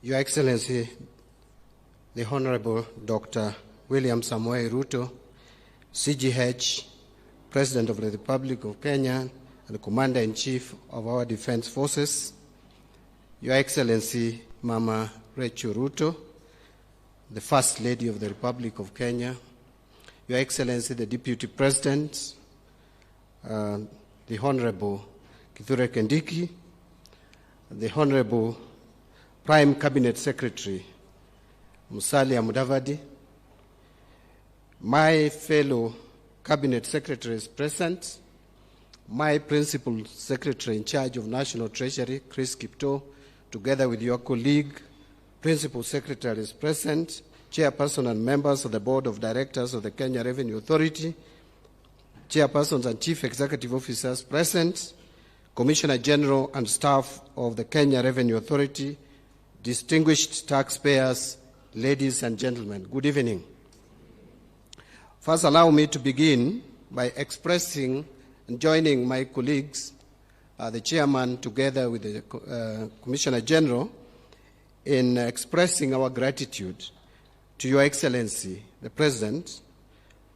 Your Excellency, the Honorable Dr. William Samoei Ruto, CGH, President of the Republic of Kenya, and the Commander-in-Chief of our Defense Forces, Your Excellency, Mama Rachel Ruto, the First Lady of the Republic of Kenya, Your Excellency, the Deputy President, the Honorable DP Kindiki, the Honorable Prime Cabinet Secretary Musalia Mudavadi, my fellow Cabinet Secretaries present, my Principal Secretary in charge of National Treasury, Chris Kipto, together with your colleague, Principal Secretaries present, Chairperson and members of the Board of Directors of the Kenya Revenue Authority, Chairpersons and Chief Executive Officers present, Commissioner General and staff of the Kenya Revenue Authority, distinguished taxpayers, ladies and gentlemen, good evening. First, allow me to begin by expressing and joining my colleagues, the Chairman, together with the Commissioner General, in expressing our gratitude to Your Excellency, the President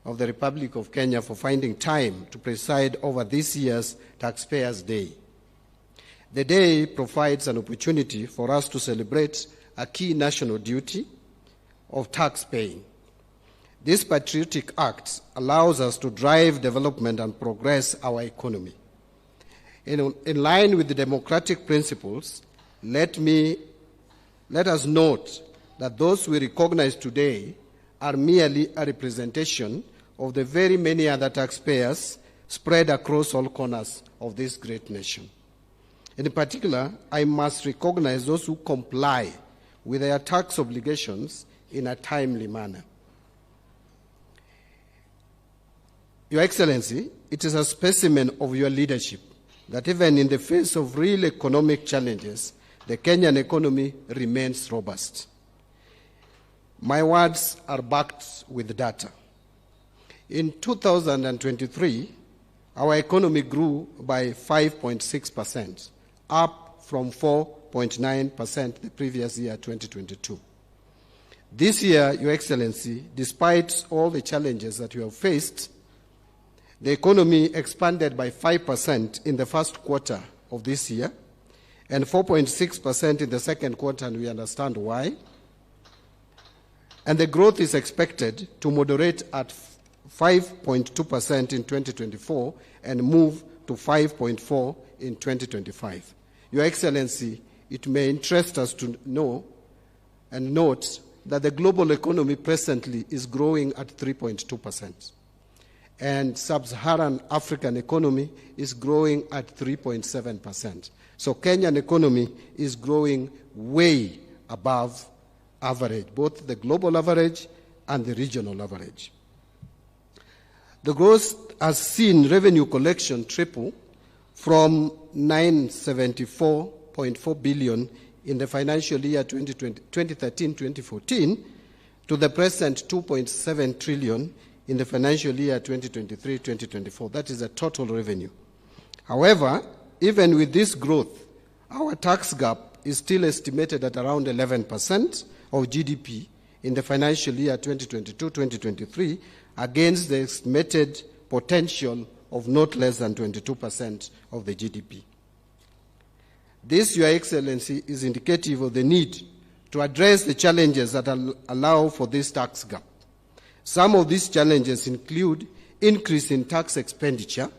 of the Republic of Kenya, for finding time to preside over this year's Taxpayers' Day. The day provides an opportunity for us to celebrate a key national duty of tax paying. This patriotic act allows us to drive development and progress our economy. In line with the democratic principles, let us note that those we recognize today are merely a representation of the very many other taxpayers spread across all corners of this great nation. In particular, I must recognize those who comply with their tax obligations in a timely manner. Your Excellency, it is a specimen of your leadership that even in the face of real economic challenges, the Kenyan economy remains robust. My words are backed with data. In 2023, our economy grew by 5.6%, up from 4.9% the previous year, 2022. This year, Your Excellency, despite all the challenges that you have faced, the economy expanded by 5% in the first quarter of this year and 4.6% in the second quarter, and we understand why. And the growth is expected to moderate at 5.2% in 2024 and move to 5.4% in 2025. Your Excellency, it may interest us to know and note that the global economy presently is growing at 3.2%, and sub-Saharan African economy is growing at 3.7%. So Kenyan economy is growing way above average, both the global average and the regional average. The growth has seen revenue collection triple from 974.4 billion in the financial year 2013-2014 to the present 2.7 trillion in the financial year 2023-2024. That is the total revenue. However, even with this growth, our tax gap is still estimated at around 11% of GDP in the financial year 2022-2023 against the estimated potential of not less than 22% of the GDP. This, Your Excellency, is indicative of the need to address the challenges that allow for this tax gap. Some of these challenges include increase in tax expenditure,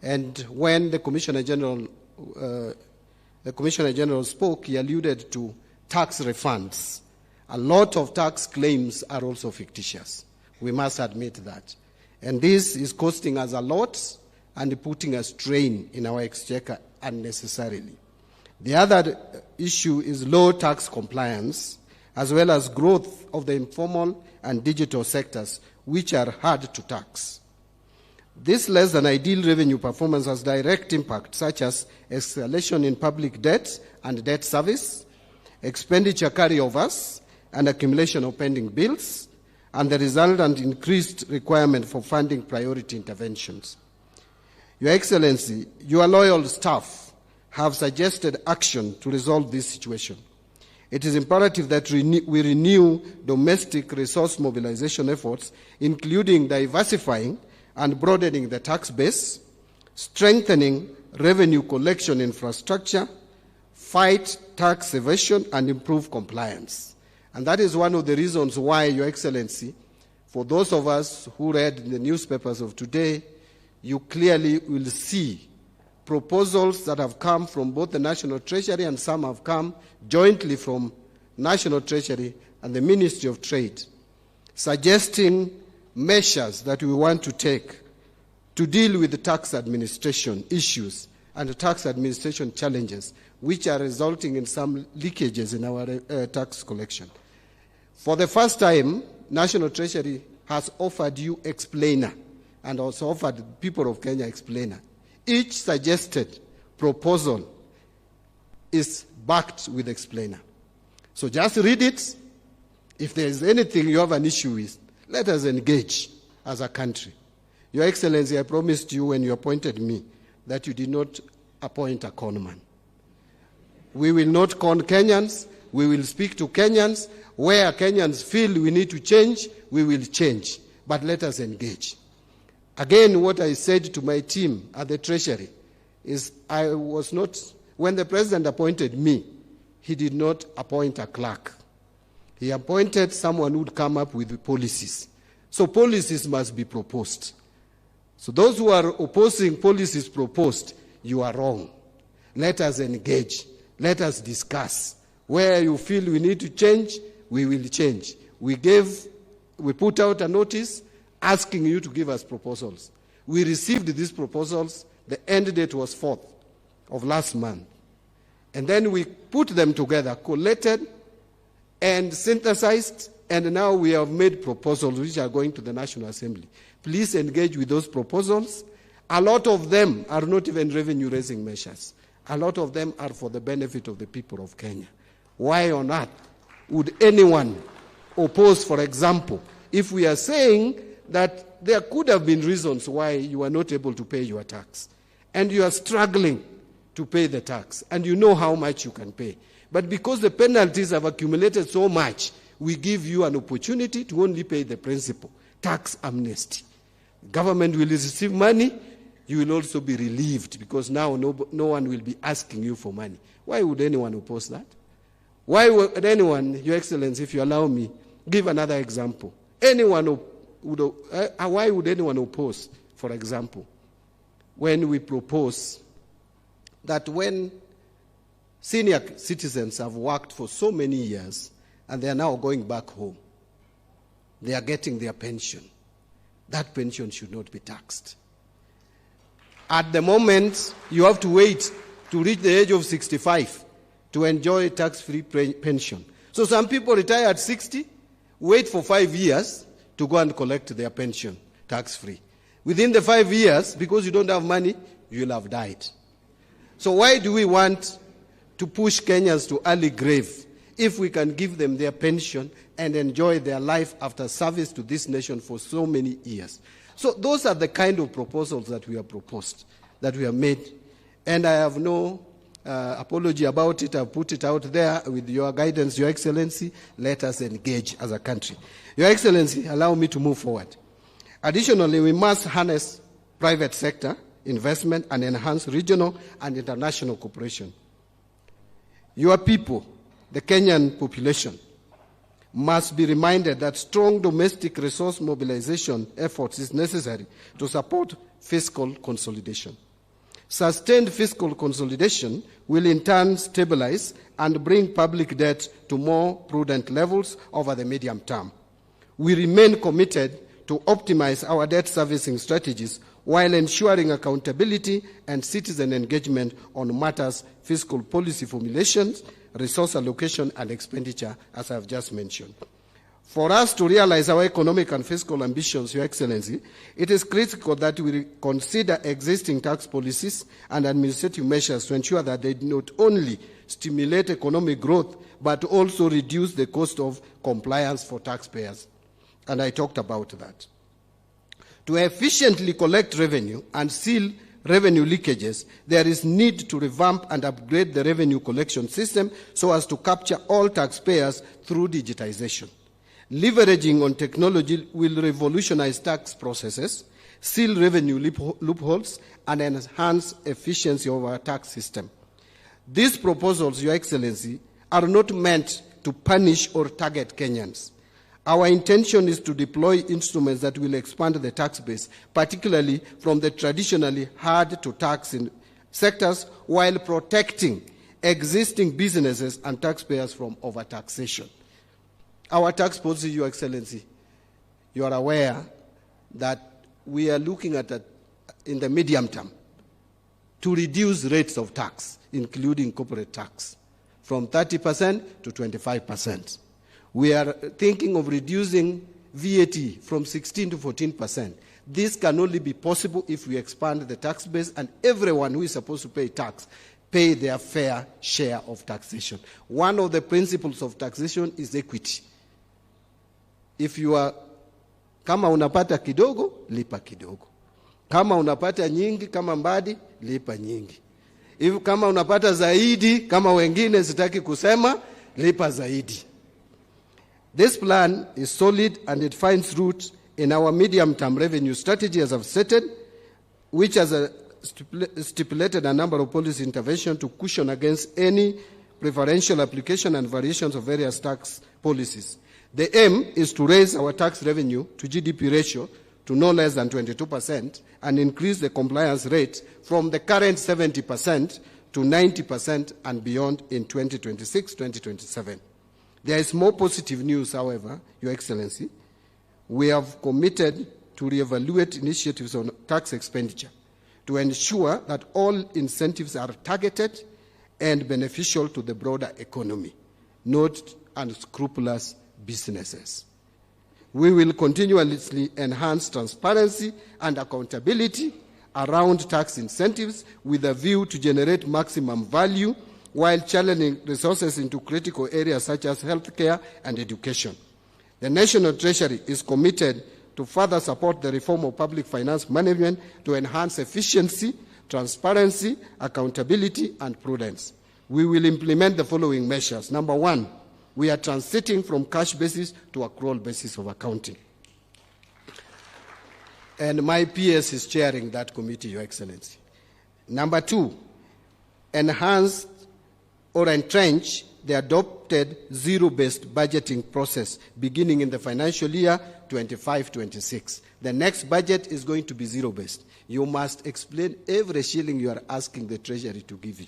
and when the Commissioner General spoke, he alluded to tax refunds. A lot of tax claims are also fictitious. We must admit that. And this is costing us a lot and putting a strain in our exchequer unnecessarily. The other issue is low tax compliance, as well as growth of the informal and digital sectors, which are hard to tax. This less than ideal revenue performance has direct impact, such as escalation in public debt and debt service, expenditure carryovers, and accumulation of pending bills, and the resultant increased requirement for funding priority interventions. Your Excellency, your loyal staff have suggested action to resolve this situation. It is imperative that we renew domestic resource mobilization efforts, including diversifying and broadening the tax base, strengthening revenue collection infrastructure, fight tax evasion, and improve compliance. And that is one of the reasons why, Your Excellency, for those of us who read in the newspapers of today, you clearly will see proposals that have come from both the National Treasury and some have come jointly from National Treasury and the Ministry of Trade, suggesting measures that we want to take to deal with the tax administration issues and the tax administration challenges, which are resulting in some leakages in our tax collection. For the first time, National Treasury has offered you explainer and also offered the people of Kenya explainer. Each suggested proposal is backed with explainer. So just read it. If there is anything you have an issue with, let us engage as a country. Your Excellency, I promised you when you appointed me that you did not appoint a conman. We will not con Kenyans. We will speak to Kenyans. Where Kenyans feel we need to change, we will change. But let us engage. Again, what I said to my team at the Treasury is when the President appointed me, he did not appoint a clerk. He appointed someone who would come up with policies. So policies must be proposed. So those who are opposing policies proposed, you are wrong. Let us engage. Let us discuss. Where you feel we need to change, we will change. We put out a notice asking you to give us proposals. We received these proposals. The end date was 4th of last month. And then we put them together, collated and synthesized, and now we have made proposals which are going to the National Assembly. Please engage with those proposals. A lot of them are not even revenue-raising measures. A lot of them are for the benefit of the people of Kenya. Why on earth would anyone oppose, for example, if we are saying that there could have been reasons why you are not able to pay your tax, and you are struggling to pay the tax, and you know how much you can pay. But because the penalties have accumulated so much, we give you an opportunity to only pay the principal, tax amnesty. Government will receive money, you will also be relieved because now no one will be asking you for money. Why would anyone oppose that? Why would anyone, Your Excellency, if you allow me, give another example. Why would anyone oppose, for example, when we propose that when senior citizens have worked for so many years and they are now going back home, they are getting their pension. That pension should not be taxed. At the moment, you have to wait to reach the age of 65 to enjoy tax-free pension. So some people retire at 60, wait for 5 years to go and collect their pension tax-free. Within the 5 years, because you don't have money, you'll have died. So why do we want to push Kenyans to early grave if we can give them their pension and enjoy their life after service to this nation for so many years? So those are the kind of proposals that we have proposed, that we have made. And I have no apology about it. I've put it out there with your guidance, Your Excellency. Let us engage as a country. Your Excellency, allow me to move forward. Additionally, we must harness private sector investment and enhance regional and international cooperation. Your people, the Kenyan population, must be reminded that strong domestic resource mobilization efforts is necessary to support fiscal consolidation. Sustained fiscal consolidation will in turn stabilize and bring public debt to more prudent levels over the medium term. We remain committed to optimize our debt servicing strategies while ensuring accountability and citizen engagement on matters fiscal policy formulations, resource allocation and expenditure, as I have just mentioned. For us to realize our economic and fiscal ambitions, Your Excellency, it is critical that we consider existing tax policies and administrative measures to ensure that they not only stimulate economic growth, but also reduce the cost of compliance for taxpayers. And I talked about that. To efficiently collect revenue and seal revenue leakages, there is need to revamp and upgrade the revenue collection system so as to capture all taxpayers through digitization. Leveraging on technology will revolutionize tax processes, seal revenue loopholes, and enhance efficiency of our tax system. These proposals, Your Excellency, are not meant to punish or target Kenyans. Our intention is to deploy instruments that will expand the tax base, particularly from the traditionally hard-to-tax sectors, while protecting existing businesses and taxpayers from overtaxation. Our tax policy, Your Excellency, you are aware that we are looking at, in the medium term, to reduce rates of tax, including corporate tax, from 30% to 25%. We are thinking of reducing VAT from 16 to 14%. This can only be possible if we expand the tax base and everyone who is supposed to pay tax pay their fair share of taxation. One of the principles of taxation is equity. If you are, kama unapata kidogo, lipa kidogo. Kama unapata nyingi, kama Mbadi, lipa nyingi. Kama unapata zaidi, kama wengine sitaki kusema, lipa zaidi. This plan is solid and it finds roots in our medium-term revenue strategy, as I've stated, which has stipulated a number of policy interventions to cushion against any preferential application and variations of various tax policies. The aim is to raise our tax revenue to GDP ratio to no less than 22% and increase the compliance rate from the current 70% to 90% and beyond in 2026-2027. There is more positive news, however, Your Excellency. We have committed to reevaluate initiatives on tax expenditure to ensure that all incentives are targeted and beneficial to the broader economy, not unscrupulous businesses. We will continuously enhance transparency and accountability around tax incentives with a view to generate maximum value while channeling resources into critical areas such as healthcare and education. The National Treasury is committed to further support the reform of public finance management to enhance efficiency, transparency, accountability, and prudence. We will implement the following measures. Number one, we are transiting from cash basis to accrual basis of accounting. And my PS is chairing that committee, Your Excellency. Number two, enhance or entrench the adopted zero-based budgeting process beginning in the financial year 25-26. The next budget is going to be zero-based. You must explain every shilling you are asking the Treasury to give you.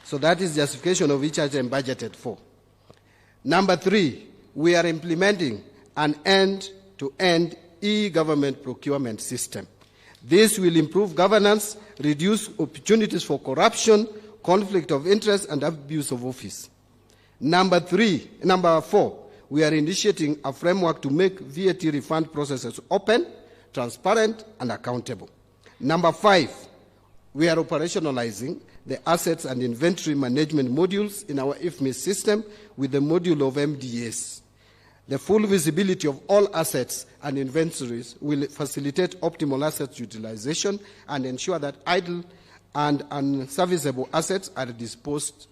So that is justification of each item budgeted for. Number three, we are implementing an end-to-end e-government procurement system. This will improve governance, reduce opportunities for corruption, conflict of interest, and abuse of office. Number four, we are initiating a framework to make VAT refund processes open, transparent, and accountable. Number five, we are operationalizing the assets and inventory management modules in our IFMIS system with the module of MDAs. The full visibility of all assets and inventories will facilitate optimal assets utilization and ensure that idle and unserviceable assets are disposed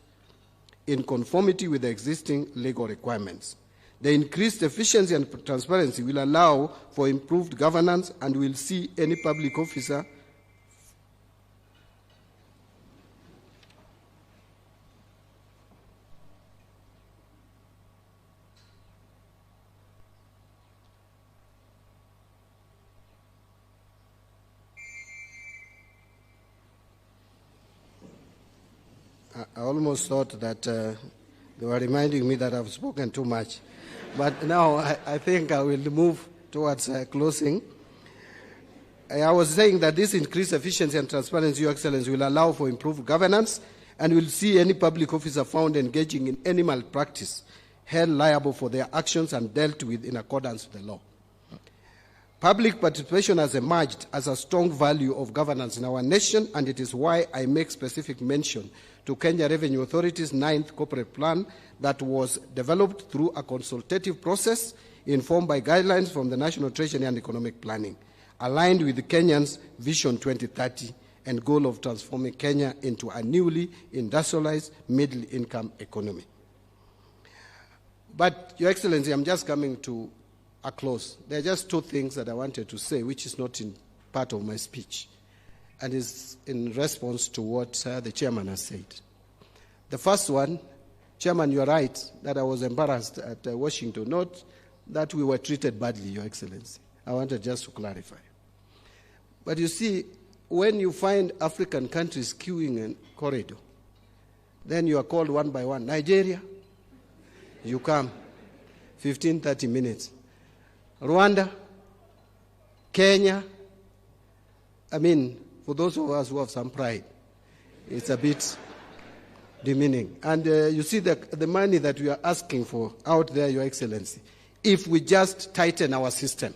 in conformity with the existing legal requirements. The increased efficiency and transparency will allow for improved governance and will see any public officer I almost thought that they were reminding me that I've spoken too much. But now I think I will move towards closing. I was saying that this increased efficiency and transparency, Your Excellency, will allow for improved governance and will see any public officer found engaging in any malpractice held liable for their actions and dealt with in accordance with the law. Public participation has emerged as a strong value of governance in our nation, and it is why I make specific mention to Kenya Revenue Authority's 9th corporate plan that was developed through a consultative process informed by guidelines from the National Treasury and Economic Planning. aligned with Kenya's Vision 2030 and goal of transforming Kenya into a newly industrialized middle-income economy. But, Your Excellency, I'm just coming to a close. There are just two things that I wanted to say, which is not in part of my speech, and is in response to what the chairman has said. The first one, Chairman, you are right that I was embarrassed at Washington, not that we were treated badly, Your Excellency. I wanted just to clarify. But you see, when you find African countries queuing in corridor, then you are called one by one. Nigeria, you come, 15, 30 minutes. Rwanda, Kenya, I mean, for those of us who have some pride, it's a bit demeaning. And you see the money that we are asking for out there, Your Excellency, if we just tighten our system,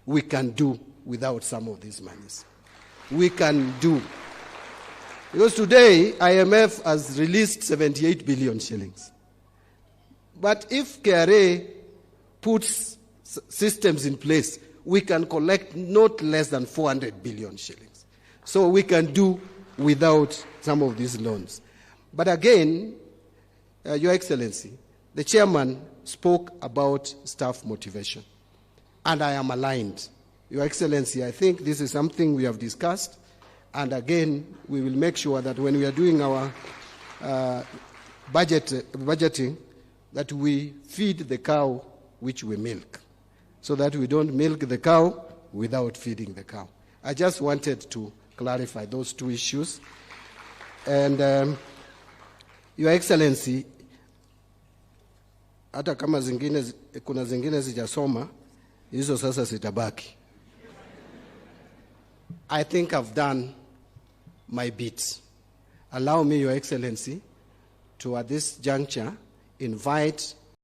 we can do without some of these monies. We can do. Because today, IMF has released 78 billion shillings. But if KRA puts systems in place, we can collect not less than 400 billion shillings. So we can do without some of these loans. But again, Your Excellency, the chairman spoke about staff motivation, and I am aligned. Your Excellency, I think this is something we have discussed, and again, we will make sure that when we are doing our budgeting, that we feed the cow which we milk, so that we don't milk the cow without feeding the cow. I just wanted to clarify those two issues. And Your Excellency, hata kama kuna zingine sijasoma, hizo sasa sitabaki. I think I've done my bit. Allow me, Your Excellency, to at this juncture invite